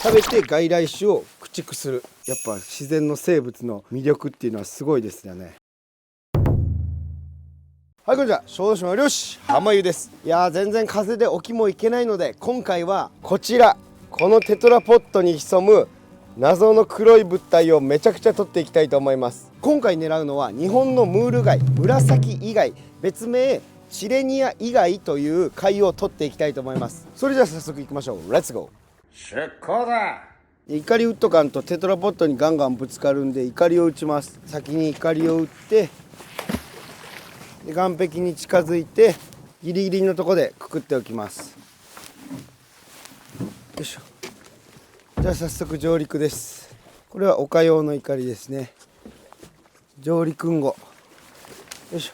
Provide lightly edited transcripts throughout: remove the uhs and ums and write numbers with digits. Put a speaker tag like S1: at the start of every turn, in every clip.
S1: 食べて外来種を駆逐する。やっぱ自然の生物の魅力っていうのはすごいですよね。はい、こんにちは。小豆島漁師浜湯です。いやー、全然風で沖も行けないので、今回はこちら、このテトラポットに潜む謎の黒い物体をめちゃくちゃ取っていきたいと思います。今回狙うのは日本のムール貝、紫イガイ、別名チレニアイガイという貝を取っていきたいと思います。それじゃあ早速行きましょう。レッツゴー。
S2: 出航だ。
S1: 怒り打っとかんとテトラポットにガンガンぶつかるんで、怒りを打ちます。先に怒りを打って、で岸壁に近づいてギリギリのとこでくくっておきます。よいしょ。じゃあ早速上陸です。これは丘用の怒りですね。上陸後、よいし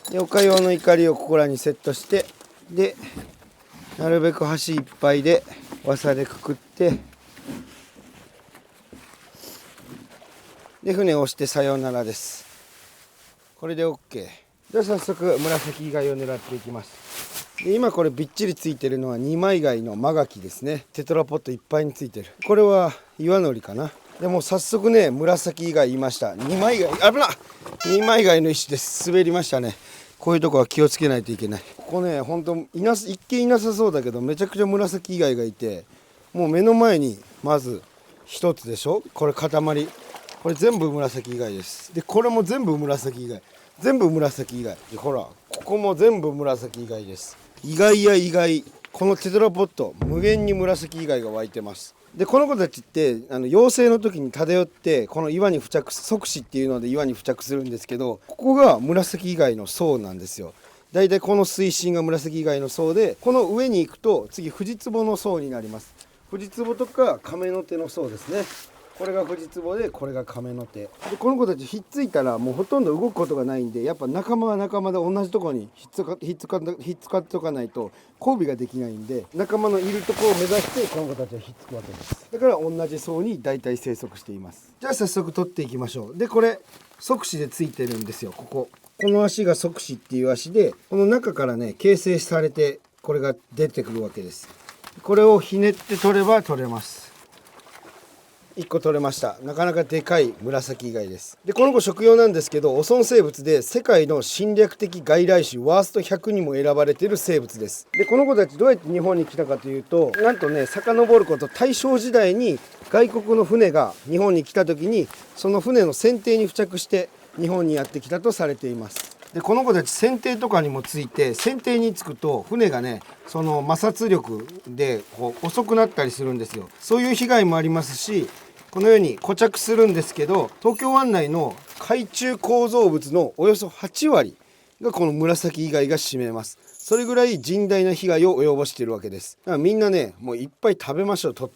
S1: ょ。で丘用の怒りをここらにセットして、でなるべく端いっぱいでわさでくくって、で船を押してさようならです。これで OK。 じゃあ早速紫イガイを狙っていきます。で今これびっちりついてるのは二枚貝のマガキですね。テトラポットいっぱいについてる。これは岩のりかな。でも早速ね、紫イガイいました。二枚貝、危なっ、二枚貝の石です。滑りましたね。こういうとこは気をつけないといけない。ここね、ほんと一見いなさそうだけど、めちゃくちゃ紫イガイがいて、もう目の前にまず一つでしょ。これ塊、これ全部紫イガイです。でこれも全部紫イガイ、全部紫イガイで、ほらここも全部紫イガイです。意外や意外、このテトラポット無限に紫イガイが湧いてます。でこの子たちって幼生の時に漂ってこの岩に付着、側死っていうので岩に付着するんですけど、ここが紫イガイの層なんですよ。だいたいこの水深が紫イガイの層で、この上に行くと次フジツボの層になります。フジツボとかカメノテの層ですね。これがフジツボで、これがカメノテで、この子たちひっついたらもうほとんど動くことがないんで、やっぱ仲間は仲間で同じところにひっつかっておかないと交尾ができないんで、仲間のいるところを目指してこの子たちはひっつくわけです。だから同じ層に大体生息しています。じゃあ早速取っていきましょう。でこれ側歯でついてるんですよ。この足が側歯っていう足で、この中からね形成されてこれが出てくるわけです。これをひねって取れば取れます。1個取れました。なかなかでかい紫イガイです。でこの子食用なんですけど、汚染生物で世界の侵略的外来種ワースト100にも選ばれている生物です。でこの子たちどうやって日本に来たかというと、なんとね、遡ること大正時代に外国の船が日本に来た時に、その船の船底に付着して日本にやってきたとされています。でこの子たち船底とかにもついて、船底につくと船がね、その摩擦力でこう遅くなったりするんですよ。そういう被害もありますし、このように固着するんですけど、東京湾内の海中構造物のおよそ8割がこの紫イガイが占めます。それぐらい甚大な被害を及ぼしているわけです。だからみんなね、もういっぱい食べましょう。取っ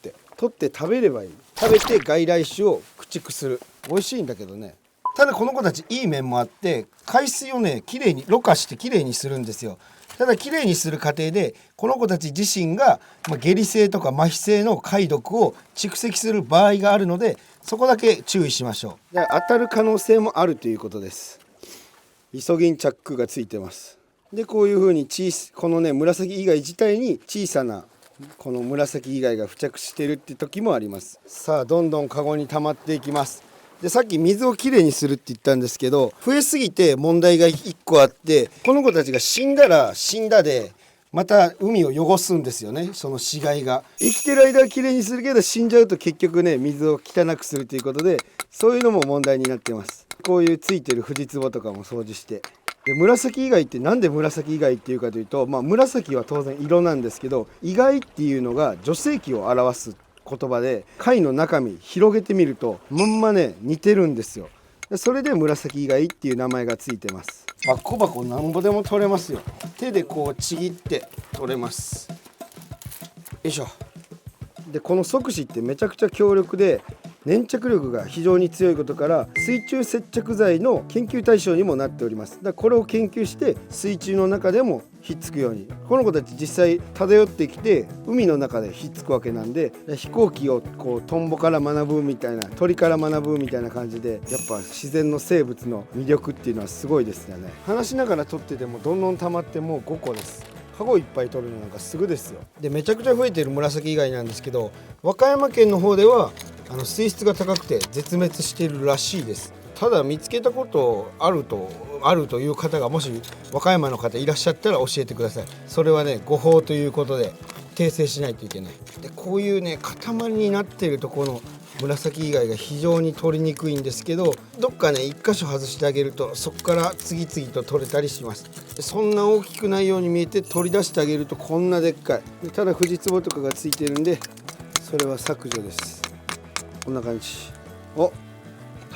S1: て食べればいい。食べて外来種を駆逐する。美味しいんだけどね。ただこの子たちいい面もあって、海水をねきれいにろ過してきれいにするんですよ。ただきれいにする過程でこの子たち自身が下痢性とか麻痺性の貝毒を蓄積する場合があるので、そこだけ注意しましょう。で当たる可能性もあるということです。イソギンチャックがついてます。でこういう風にこのね紫イガイ自体に小さなこの紫イガイが付着してるって時もあります。さあどんどんカゴに溜まっていきます。でさっき水をきれいにするって言ったんですけど、増えすぎて問題が1個あって、この子たちが死んだら死んだでまた海を汚すんですよね。その死骸が生きてる間はきれいにするけど、死んじゃうと結局ね水を汚くするということで、そういうのも問題になってます。こういうついてるフジツボとかも掃除して。で紫イガイってなんで紫イガイっていうかというと、紫は当然色なんですけど、イガイっていうのが女性器を表す言葉で、貝の中身広げてみるとまんまね似てるんですよ。それで紫イガイっていう名前がついてます。バコバコなんぼでも取れますよ。手でこうちぎって取れます。よいしょ。でこの側歯ってめちゃくちゃ強力で粘着力が非常に強いことから、水中接着剤の研究対象にもなっております。だからこれを研究して水中の中でもひっつくように、この子たち実際漂ってきて海の中でひっつくわけなんで、飛行機をこうトンボから学ぶみたいな、鳥から学ぶみたいな感じで、やっぱ自然の生物の魅力っていうのはすごいですよね。話しながら撮っててもどんどん溜まって、もう5個です。カゴいっぱい取るのなんかすぐですよ。でめちゃくちゃ増えてる紫イガイなんですけど、和歌山県の方では水質が高くて絶滅しているらしいです。ただ見つけたことあるという方がもし和歌山の方いらっしゃったら教えてください。それはね誤報ということで訂正しないといけない。でこういうね塊になっているところの紫イガイが非常に取りにくいんですけど、どっかね1箇所外してあげるとそこから次々と取れたりします。でそんな大きくないように見えて取り出してあげるとこんなでっかい。でただフジツボとかがついてるんでそれは削除です。こんな感じ。お、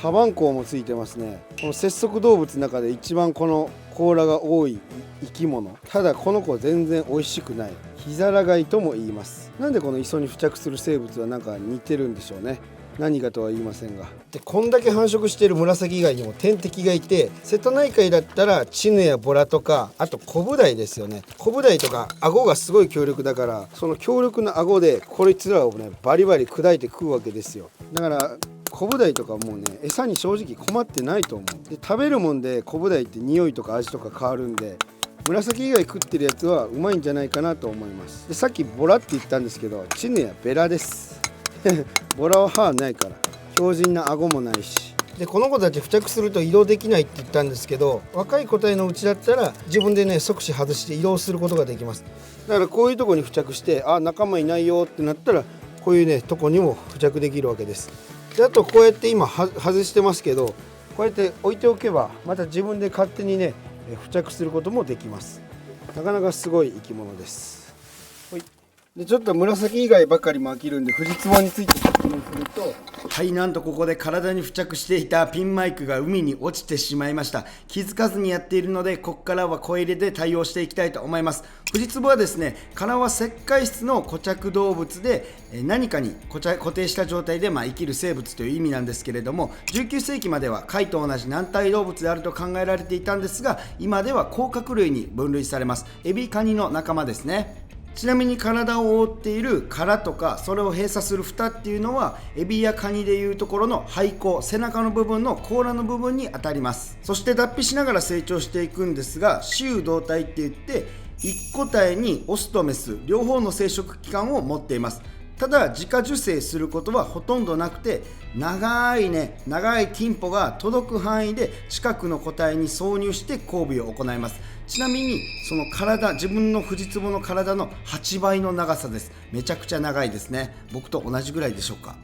S1: タバンコウもついてますね。この節足動物の中で一番この甲羅が多い生き物。ただこの子全然美味しくない。ヒザラガイとも言います。なんでこの磯に付着する生物はなんか似てるんでしょうね。何かとは言いませんが。でこんだけ繁殖している紫イガイにも天敵がいて、瀬戸内海だったらチヌやボラとか、あとコブダイですよね。コブダイとか顎がすごい強力だから、その強力な顎でこいつらをねバリバリ砕いて食うわけですよ。だからコブダイとかもうね餌に正直困ってないと思う。で食べるもんでコブダイって匂いとか味とか変わるんで、紫イガイ食ってるやつはうまいんじゃないかなと思います。でさっきボラって言ったんですけど、チヌやベラですボラは歯ないから強靭な顎もないし。でこの子たち付着すると移動できないって言ったんですけど、若い個体のうちだったら自分でね側肢外して移動することができます。だからこういうとこに付着して、あ仲間いないよってなったらこういうねとこにも付着できるわけです。であとこうやって今外してますけど、こうやって置いておけばまた自分で勝手にね付着することもできます。なかなかすごい生き物です。でちょっと紫以外ばかりも飽きるんで、フジツボについて説明すると、はい、なんとここで体に付着していたピンマイクが海に落ちてしまいました。気づかずにやっているので、ここからは小入れで対応していきたいと思います。フジツボはですね、殻は石灰質の固着動物で、何かに固定した状態で生きる生物という意味なんですけれども、19世紀までは貝と同じ軟体動物であると考えられていたんですが、今では甲殻類に分類されます。エビカニの仲間ですね。ちなみに体を覆っている殻とかそれを閉鎖する蓋っていうのは、エビやカニでいうところの背甲、背中の部分の甲羅の部分にあたります。そして脱皮しながら成長していくんですが、雌雄同体って言って一個体にオスとメス両方の生殖器官を持っています。ただ自家受精することはほとんどなくて、長いティンポが届く範囲で近くの個体に挿入して交尾を行います。ちなみにその体、自分のフジツボの体の8倍の長さです。めちゃくちゃ長いですね。僕と同じぐらいでしょうか。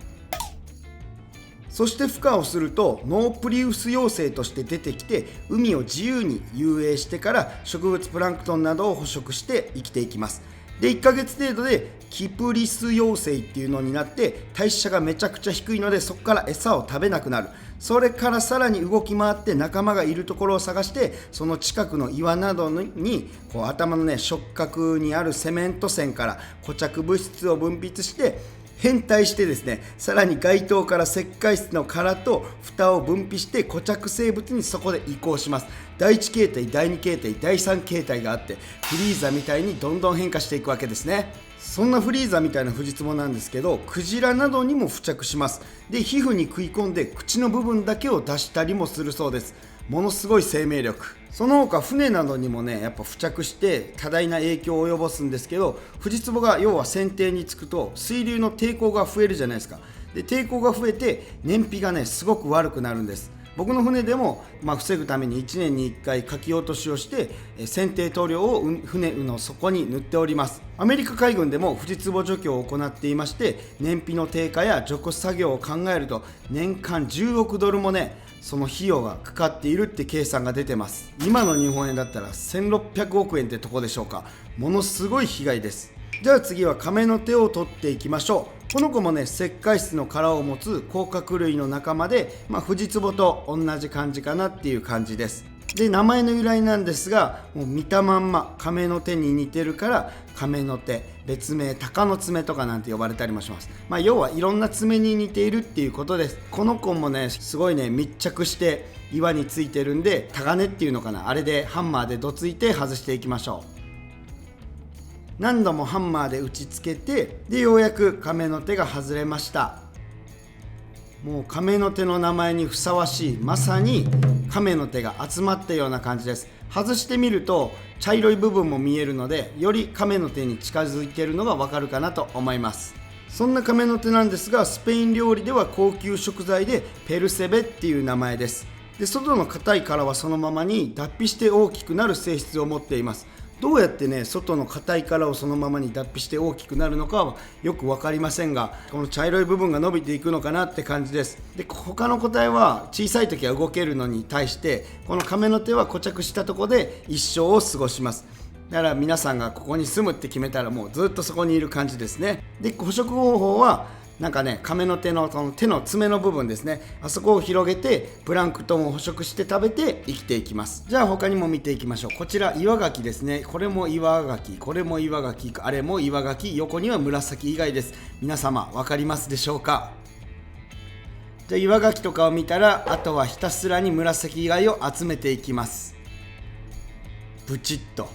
S1: そして孵化をするとノープリウス幼生として出てきて、海を自由に遊泳してから植物プランクトンなどを捕食して生きていきます。で1ヶ月程度でキプリス幼生っていうのになって、代謝がめちゃくちゃ低いのでそこから餌を食べなくなる。それからさらに動き回って仲間がいるところを探して、その近くの岩などに頭の触覚にあるセメント腺から固着物質を分泌して変態してですね、さらに街灯から石灰質の殻と蓋を分泌して固着生物にそこで移行します。第1形態、第2形態、第3形態があって、フリーザみたいにどんどん変化していくわけですね。そんなフリーザみたいなフジツボなんですけど、クジラなどにも付着します。で皮膚に食い込んで口の部分だけを出したりもするそうです。ものすごい生命力。その他船などにもねやっぱ付着して多大な影響を及ぼすんですけど、フジツボが要は船底につくと水流の抵抗が増えるじゃないですか。で抵抗が増えて燃費がねすごく悪くなるんです。僕の船でも、防ぐために1年に1回かき落としをして船底塗料を船の底に塗っております。アメリカ海軍でもフジツボ除去を行っていまして、燃費の低下や除去作業を考えると年間10億ドルもねその費用がかかっているって計算が出てます。今の日本円だったら1600億円ってとこでしょうか。ものすごい被害です。じゃあ次はカメノテを取っていきましょう。この子もね石灰質の殻を持つ甲殻類の仲間で、フジツボと同じ感じかなっていう感じです。で名前の由来なんですが、もう見たまんまカメノテに似てるからカメノテ、別名鷹の爪とかなんて呼ばれたりもします。要はいろんな爪に似ているっていうことです。この子もねすごいね密着して岩についてるんで、タガネっていうのかな、あれでハンマーでどついて外していきましょう。何度もハンマーで打ちつけて、でようやくカメノテが外れました。もうカメノテの名前にふさわしい、まさに亀の手が集まったような感じです。外してみると茶色い部分も見えるので、より亀の手に近づいているのがわかるかなと思います。そんな亀の手なんですが、スペイン料理では高級食材でペルセベっていう名前です。で、外の硬い殻はそのままに脱皮して大きくなる性質を持っています。どうやってね、外の硬い殻をそのままに脱皮して大きくなるのかはよく分かりませんが、この茶色い部分が伸びていくのかなって感じです。で、他の個体は小さい時は動けるのに対して、この亀の手は固着したところで一生を過ごします。だから皆さんがここに住むって決めたらもうずっとそこにいる感じですね。で、捕食方法はなんかね、亀の手のその手の爪の部分ですね、あそこを広げてプランクトンを捕食して食べて生きていきます。じゃあ他にも見ていきましょう。こちら岩ガキですね。これも岩ガキ、これも岩ガキ、あれも岩ガキ、横には紫以外です。皆様分かりますでしょうか？じゃあ岩ガキとかを見たら、あとはひたすらに紫以外を集めていきます。ブチッと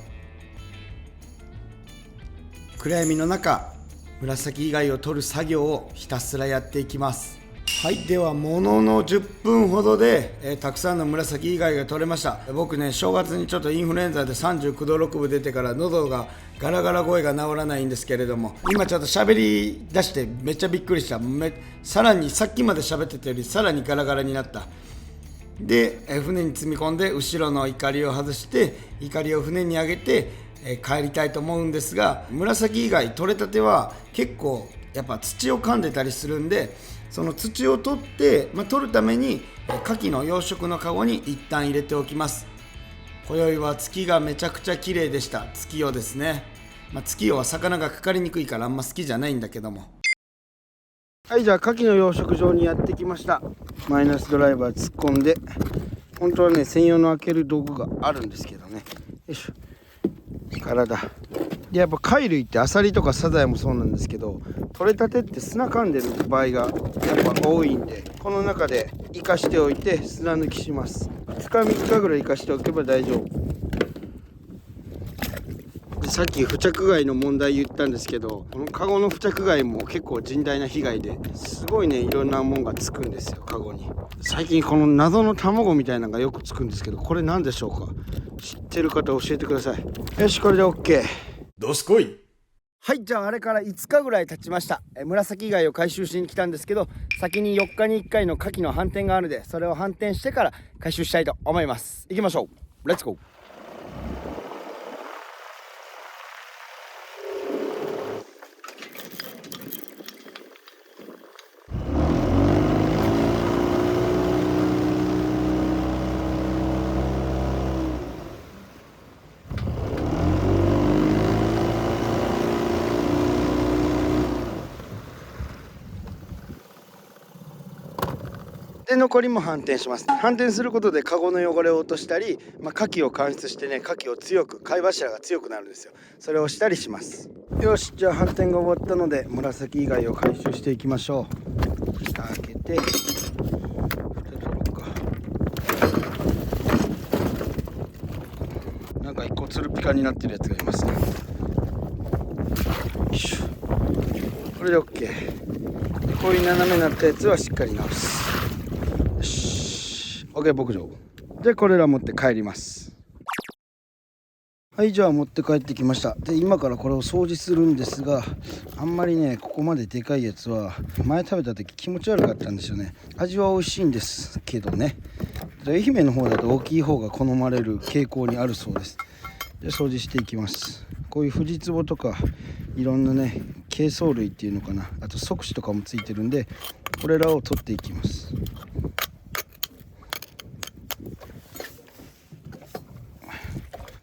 S1: 暗闇の中、紫以外を取る作業をひたすらやっていきます。はい、ではものの10分ほどで、たくさんの紫以外が取れました。僕ね、正月にちょっとインフルエンザで39度6分出てから喉がガラガラ声が治らないんですけれども、今ちょっと喋り出してめっちゃびっくりした。さらにさっきまで喋ってたよりさらにガラガラになった。で、船に積み込んで後ろの怒りを外して怒りを船に上げて帰りたいと思うんですが、紫以外取れたては結構やっぱ土を噛んでたりするんで、その土を取って、取るために牡蠣の養殖のカゴに一旦入れておきます。今宵は月がめちゃくちゃ綺麗でした。月夜ですね。月夜は魚がかかりにくいからあんま好きじゃないんだけども。はい、じゃあ牡蠣の養殖場にやってきました。マイナスドライバー突っ込んで、本当はね専用の開ける道具があるんですけどね。よいしょ。体で、やっぱ貝類ってアサリとかサザエもそうなんですけど、取れたてって砂噛んでる場合がやっぱ多いんで、この中で生かしておいて砂抜きします。2日3日ぐらい生かしておけば大丈夫。さっき付着貝の問題言ったんですけど、このカゴの付着貝も結構甚大な被害ですごいね、いろんなもんがつくんですよ、カゴに。最近この謎の卵みたいなのがよくつくんですけど、これ何でしょうか？知ってる方教えてください。よし、これで OK。
S2: どすこい。
S1: はい、じゃああれから5日ぐらい経ちました。紫貝を回収しに来たんですけど、先に4日に1回の牡蠣の反転があるので、それを反転してから回収したいと思います。行きましょう。レッツゴー。で、残りも反転します。反転することでカゴの汚れを落としたり、牡蠣を乾出してね、牡蠣を強く、貝柱が強くなるんですよ。それをしたりします。よし、じゃあ反転が終わったので紫以外を回収していきましょう。蓋開けて、蓋取ろうか。なんか一個ツルピカになってるやつがいますね。よいしょ。これで OK。 で、こういう斜めになったやつはしっかり直す。OK、牧場でこれら持って帰ります。はい、じゃあ持って帰ってきました。で、今からこれを掃除するんですが、あんまりねここまででかいやつは前食べた時気持ち悪かったんですよね。味は美味しいんですけどね。愛媛の方だと大きい方が好まれる傾向にあるそうです。で、掃除していきます。こういうフジツボとかいろんなね珪藻類っていうのかな、あと側歯とかもついてるんで、これらを取っていきます。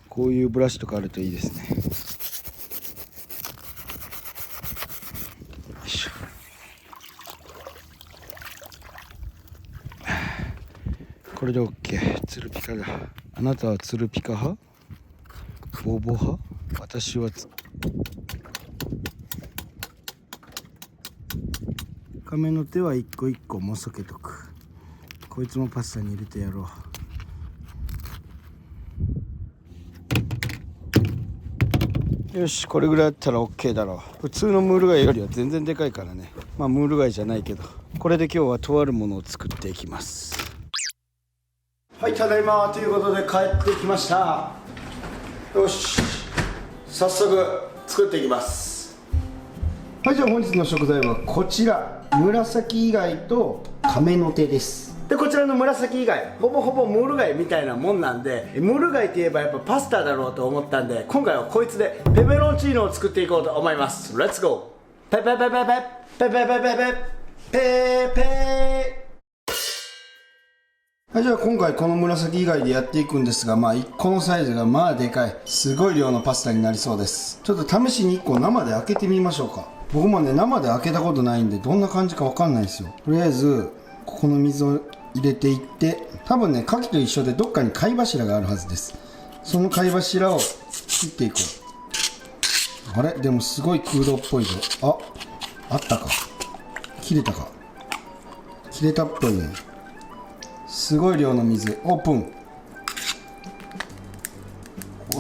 S1: こういうブラシとかあるといいですね。よいしょ。これで OK。 ツルピカだ。あなたはツルピカ派？ボーボー派？私は亀の手は一個一個もそけとく。こいつもパスタに入れてやろう。よし、これぐらいあったら OK だろう。普通のムール貝よりは全然でかいからね。ムール貝じゃないけど、これで今日はとあるものを作っていきます。はい、ただいまということで帰ってきました。よし、早速作っていきます。はい、じゃあ本日の食材はこちら、紫イガイと亀の手です。でこちらの紫イガイ、ほぼほぼムール貝みたいなもんなんで、ムール貝といえばやっぱパスタだろうと思ったんで、今回はこいつでペペロンチーノを作っていこうと思います。レッツゴー。ペペペペペペペペペペペペ。はい、じゃあ今回この紫イガイでやっていくんですが、1個のサイズがでかい、すごい量のパスタになりそうです。ちょっと試しに1個生で開けてみましょうか。僕もね、生で開けたことないんでどんな感じかわかんないですよ。とりあえずここの水を入れていって、多分ね、牡蠣と一緒でどっかに貝柱があるはずです。その貝柱を切っていこう。あれ、でもすごい空洞っぽいぞ。あったか。切れたか。切れたっぽいね。すごい量の水、オープン。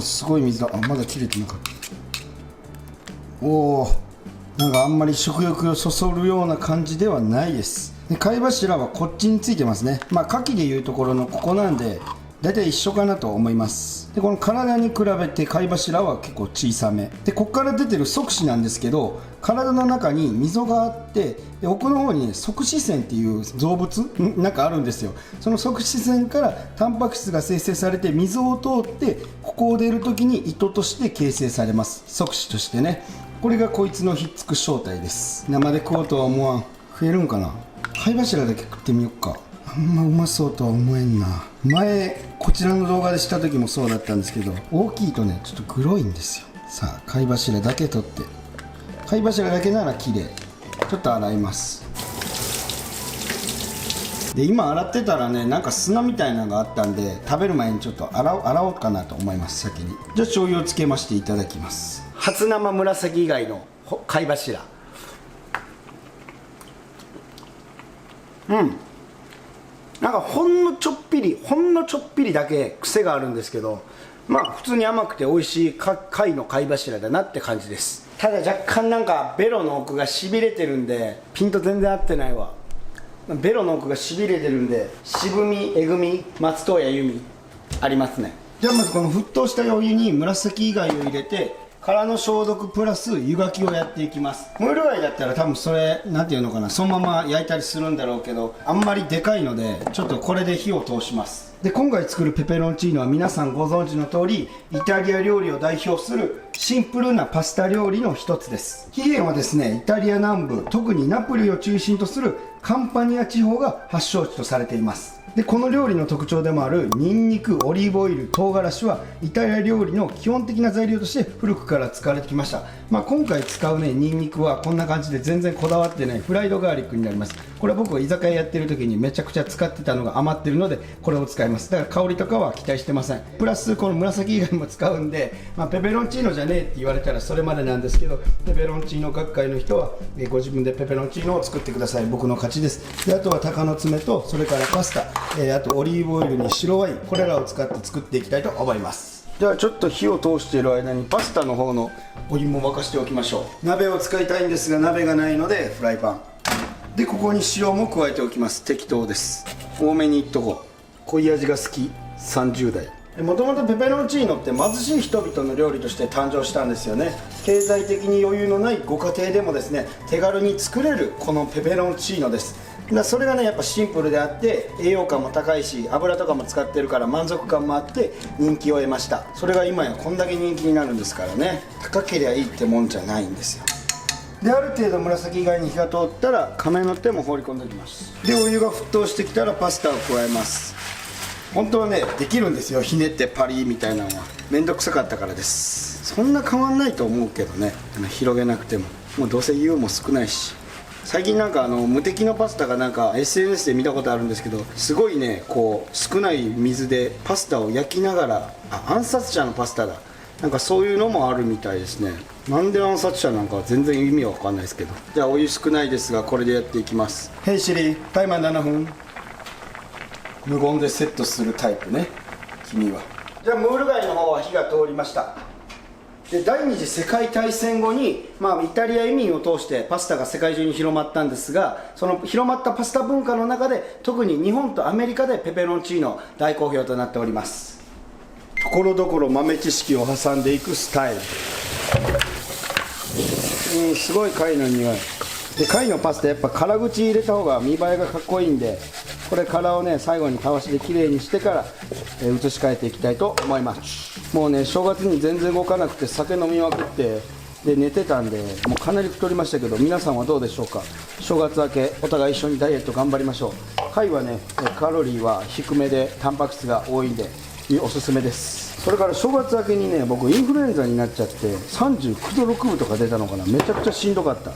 S1: すごい水だ。まだ切れてなかった。なんかあんまり食欲をそそるような感じではないです。で貝柱はこっちについてますね。牡蠣でいうところのここなんでだいたい一緒かなと思います。でこの体に比べて貝柱は結構小さめで、ここから出てる側枝なんですけど、体の中に溝があって、で奥の方にね、側枝線っていう造物なんかあるんですよ。その側枝線からタンパク質が生成されて、溝を通ってここを出るときに糸として形成されます。側枝としてね。これがこいつのひっつく正体です。生で食おうとは思わん。食えるんかな。貝柱だけ食ってみよっか。あんまうまそうとは思えんな。前こちらの動画でした時もそうだったんですけど、大きいとねちょっとグロいんですよ。さあ貝柱だけ取って、貝柱だけなら綺麗。ちょっと洗います。で今洗ってたらね、なんか砂みたいなのがあったんで、食べる前にちょっと洗おうかなと思います。先にじゃあ醤油をつけましていただきます。初生紫以外の貝柱、なんかほんのちょっぴりだけ癖があるんですけど、普通に甘くて美味しい貝の貝柱だなって感じです。ただ若干なんかベロの奥がしびれてるんで、ピント全然合ってないわ。ベロの奥がしびれてるんで、渋みえぐみ松任谷由実ありますね。じゃあまずこの沸騰したお湯に紫以外を入れて、殻の消毒プラス湯がきをやっていきます。ムール貝だったら多分それなんていうのかな、そのまま焼いたりするんだろうけど、あんまりでかいのでちょっとこれで火を通します。で今回作るペペロンチーノは皆さんご存知の通り、イタリア料理を代表するシンプルなパスタ料理の一つです。起源はですね、イタリア南部、特にナポリを中心とするカンパニア地方が発祥地とされています。でこの料理の特徴でもあるニンニク、オリーブオイル、唐辛子はイタリア料理の基本的な材料として古くから使われてきました。今回使うねニンニクはこんな感じで全然こだわってないフライドガーリックになります。これは僕が居酒屋やってる時にめちゃくちゃ使ってたのが余ってるので、これを使います。だから香りとかは期待してません。プラスこの紫以外も使うんで、ペペロンチーノじゃねえって言われたらそれまでなんですけど、ペペロンチーノ学会の人はご自分でペペロンチーノを作ってください。僕の勝ちです。であとは鷹の爪と、それからパスタ、あとオリーブオイルに白ワイン、これらを使って作っていきたいと思います。じゃあちょっと火を通している間にパスタの方のお湯も沸かしておきましょう。鍋を使いたいんですが鍋がないのでフライパンで、ここに塩も加えておきます。適当です。多めにいっとこう。濃い味が好き30代。もともとペペロンチーノって貧しい人々の料理として誕生したんですよね。経済的に余裕のないご家庭でもですね、手軽に作れるこのペペロンチーノです。それがねやっぱシンプルであって栄養価も高いし、油とかも使ってるから満足感もあって人気を得ました。それが今やこんだけ人気になるんですからね。高けりゃいいってもんじゃないんですよ。である程度紫以外に火が通ったら亀の手も放り込んでおきます。でお湯が沸騰してきたらパスタを加えます。本当はねできるんですよ、ひねってパリみたいなのは。めんどくさかったからです。そんな変わんないと思うけどね、広げなくても。もうどうせ湯も少ないし。最近なんか無敵のパスタがなんか SNS で見たことあるんですけど、すごいねこう少ない水でパスタを焼きながら、暗殺者のパスタだ、なんかそういうのもあるみたいですね。なんで暗殺者なんかは全然意味は分かんないですけど。じゃあお湯少ないですがこれでやっていきます。ヘイシリ、タイマー7分。無言でセットするタイプね君は。じゃあムール貝の方は火が通りました。で第二次世界大戦後に、イタリア移民を通してパスタが世界中に広まったんですが、その広まったパスタ文化の中で特に日本とアメリカでペペロンチーノ大好評となっております。ところどころ豆知識を挟んでいくスタイル。すごい貝の匂いで、貝のパスタやっぱ辛口入れた方が見栄えがかっこいいんで、これ殻をね最後にたわしできれいにしてから、移し替えていきたいと思います。もうね正月に全然動かなくて酒飲みまくってで寝てたんで、もうかなり太りましたけど、皆さんはどうでしょうか。正月明けお互い一緒にダイエット頑張りましょう。貝はねカロリーは低めでタンパク質が多いんでおすすめです。それから正月明けにね僕インフルエンザになっちゃって39度6分とか出たのかな。めちゃくちゃしんどかった。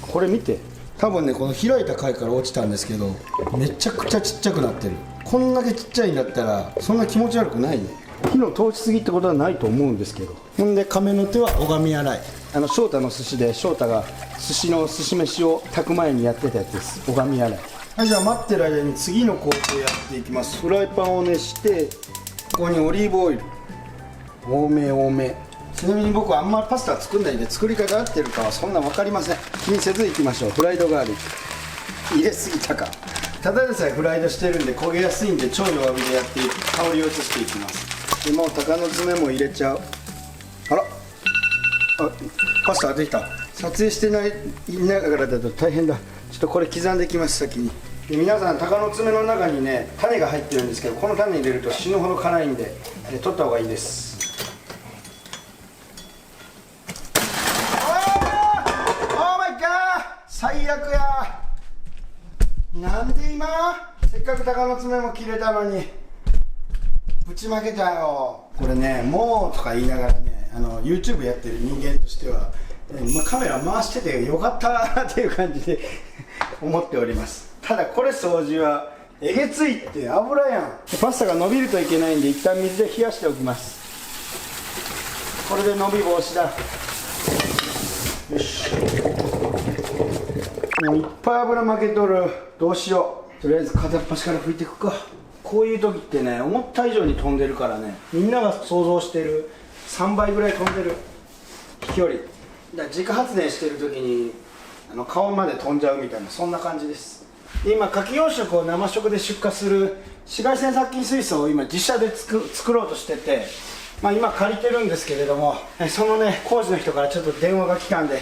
S1: これ見て、多分ねこの開いた貝から落ちたんですけど、めちゃくちゃちっちゃくなってる。こんだけちっちゃいんだったらそんな気持ち悪くないね。火の通しすぎってことはないと思うんですけど。ほんで亀の手は拝み洗い。翔太の寿司で翔太が寿司の寿司飯を炊く前にやってたやつです。拝み洗い。はい、じゃあ待ってる間に次の工程やっていきます。フライパンを熱してここにオリーブオイル多め多め。ちなみに僕はあんまりパスタ作んないんで作り方合ってるかはそんな分かりません。気にせずいきましょう。フライドガーリック入れすぎたか。ただでさえフライドしてるんで焦げやすいんで超弱火でやって香りを移していきます。でもう鷹の爪も入れちゃう。あらパスタ出てきた。撮影してないながらだと大変だ。ちょっとこれ刻んでいきます先に。で皆さん鷹の爪の中にね種が入ってるんですけど、この種入れると死ぬほど辛いんで取った方がいいです。最悪や。なんで今せっかく鷹の爪も切れたのにぶちまけたよ。これねもうとか言いながらねYouTube やってる人間としては、カメラ回しててよかったっていう感じで思っております。ただこれ掃除はえげついって油やん。パスタが伸びるといけないんで一旦水で冷やしておきます。これで伸び防止だ。よし、もういっぱい油負けとる。どうしよう。とりあえず片っ端から拭いていくか。こういう時ってね思った以上に飛んでるからね、みんなが想像してる3倍ぐらい飛んでる飛距離だから。自家発電してる時に顔まで飛んじゃうみたいな、そんな感じです。で今牡蠣養殖を生食で出荷する紫外線殺菌水槽を今自社で作ろうとしてて、今借りてるんですけれども、そのね工事の人からちょっと電話が来たんで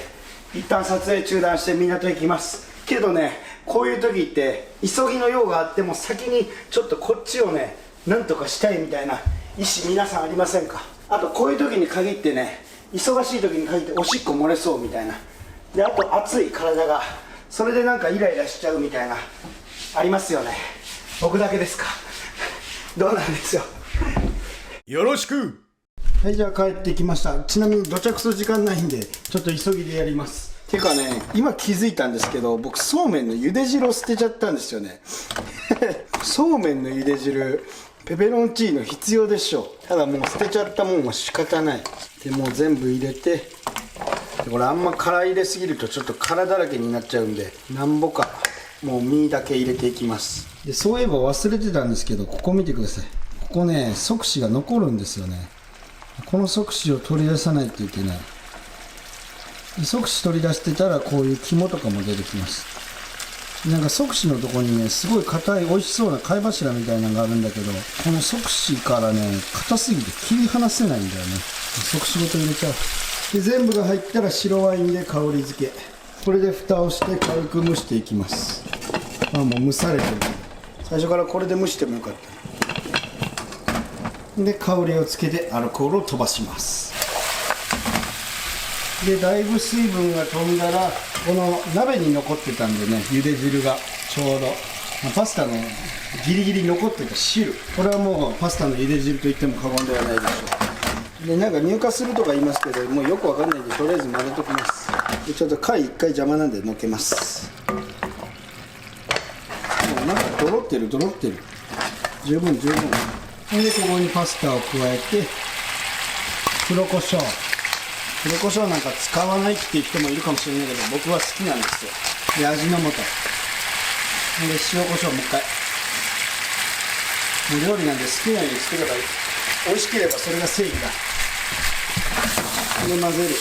S1: 一旦撮影中断して港へ行きますけどね、こういう時って急ぎの用があっても先にちょっとこっちをねなんとかしたいみたいな意思皆さんありませんか。あとこういう時に限ってね、忙しい時に限っておしっこ漏れそうみたいなで、あと暑い体がそれでなんかイライラしちゃうみたいなありますよね。僕だけですかどうなんですよ。よろしく。はい、じゃあ帰ってきました。ちなみに土着する時間ないんでちょっと急ぎでやります。てかね今気づいたんですけど、僕そうめんの茹で汁を捨てちゃったんですよねそうめんの茹で汁ペペロンチーノ必要でしょ。ただもう捨てちゃったもんは仕方ない。でもう全部入れて、でこれあんま辛入れすぎるとちょっと殻だらけになっちゃうんでなんぼかもう身だけ入れていきます。でそういえば忘れてたんですけど、ここ見てください。ここね側枝が残るんですよね。この側枝を取り出さないといけない。側枝取り出してたらこういう肝とかも出てきます。なんか側枝のとこにねすごい硬い美味しそうな貝柱みたいなのがあるんだけど、この側枝からね硬すぎて切り離せないんだよね。側枝ごと入れちゃう。で全部が入ったら白ワインで香り付け。これで蓋をして軽く蒸していきます。もう蒸されてる。最初からこれで蒸してもよかった。で香りをつけてアルコールを飛ばします。でだいぶ水分が飛んだらこの鍋に残ってたんでね、茹で汁がちょうどパスタのギリギリ残ってた汁、これはもうパスタの茹で汁と言っても過言ではないでしょう。でなんか乳化するとか言いますけど、もうよくわかんないんでとりあえず混ぜときます。でちょっと貝一回邪魔なんでのけます。もうなんかドロってる十分。でここにパスタを加えて黒胡椒なんか使わないっていう人もいるかもしれないけど、僕は好きなんですよ。で味の素で塩コショウもう一回。もう料理なんで好きなように作ればいい。美味しければそれが正義だ。で混ぜる。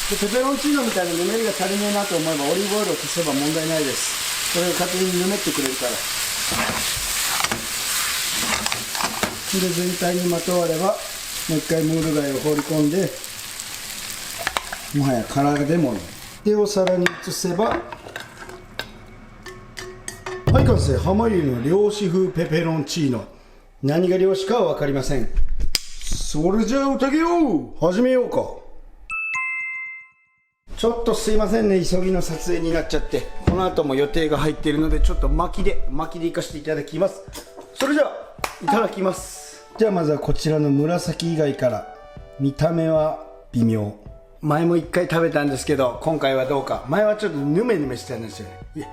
S1: でペペロンチーノみたいなぬめりが足りねえなと思えばオリーブオイルを足せば問題ないです。これが勝手にぬめってくれるから。で全体にまとわればもう一回ムール貝を放り込んで、もはや唐揚げ物でお皿に移せば、はい完成。浜湯の漁師風ペペロンチーノ。何が漁師かは分かりません。それじゃあ宴よ始めようか。ちょっとすいませんね、急ぎの撮影になっちゃって。この後も予定が入っているのでちょっと巻きでいかせていただきます。それじゃあいただきます。じゃあまずはこちらの紫以外から。見た目は微妙。前も1回食べたんですけど今回はどうか。前はちょっとヌメヌメしてたんですよね。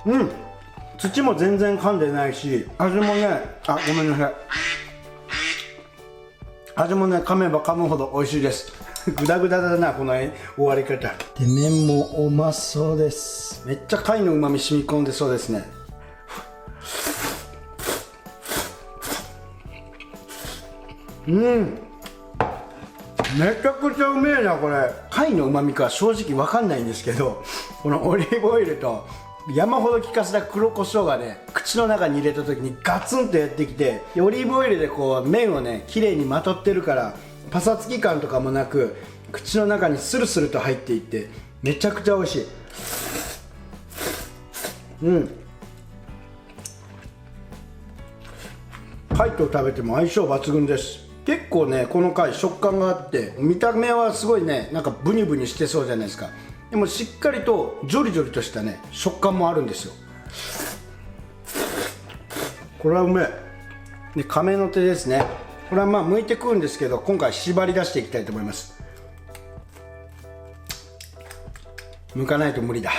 S1: うん、土も全然噛んでないし、味もね、あ、ごめんなさい、味もね、噛めば噛むほど美味しいです。グダグダだなこの終わり方で。麺もうまそうです。めっちゃ貝のうまみ染み込んでそうですね。うん、めちゃくちゃうめえなこれ。貝のうまみか正直分かんないんですけど、このオリーブオイルと山ほど効かせた黒胡椒がね、口の中に入れた時にガツンとやってきて、オリーブオイルでこう麺をね綺麗にまとってるからパサつき感とかもなく口の中にスルスルと入っていってめちゃくちゃ美味しい。うん、貝と食べても相性抜群です。結構ねこの貝食感があって、見た目はすごいねなんかブニブニしてそうじゃないですか。でもしっかりとジョリジョリとしたね食感もあるんですよ。これはうめえ。で亀の手ですね。これはまあ剥いて食うんですけど今回縛り出していきたいと思います。剥かないと無理だ。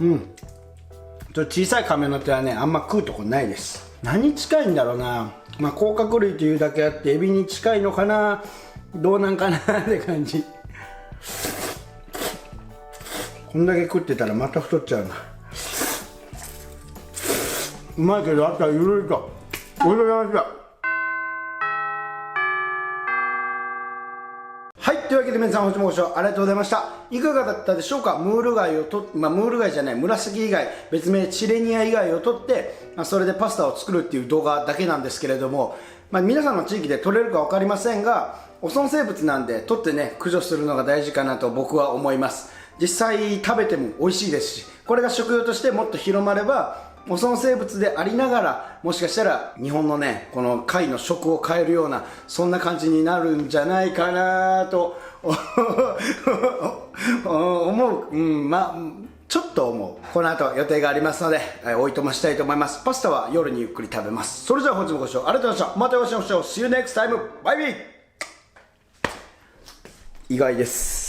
S1: うん、ちょっと小さい亀の手はねあんま食うとこないです。何近いんだろうな。まあ甲殻類というだけあってエビに近いのかな、どうなんかなって感じ。こんだけ食ってたらまた太っちゃうな。うまいけどあとはゆるりとおいしい。はい、というわけで皆さん本日もご視聴ありがとうございました。いかがだったでしょうか。ムール貝をムール貝じゃない紫以外、別名チレニア以外を取って、それでパスタを作るっていう動画だけなんですけれども、皆さんの地域で取れるか分かりませんが、汚染生物なんで取ってね駆除するのが大事かなと僕は思います。実際食べても美味しいですし、これが食用としてもっと広まれば汚染生物でありながらもしかしたら日本のねこの貝の食を変えるようなそんな感じになるんじゃないかなと思う、ちょっと思う。この後予定がありますのでおいとましたいと思います。パスタは夜にゆっくり食べます。それじゃあ本日もご視聴ありがとうございました。またお会いしましょう。 See you next time. バイビー。意外です。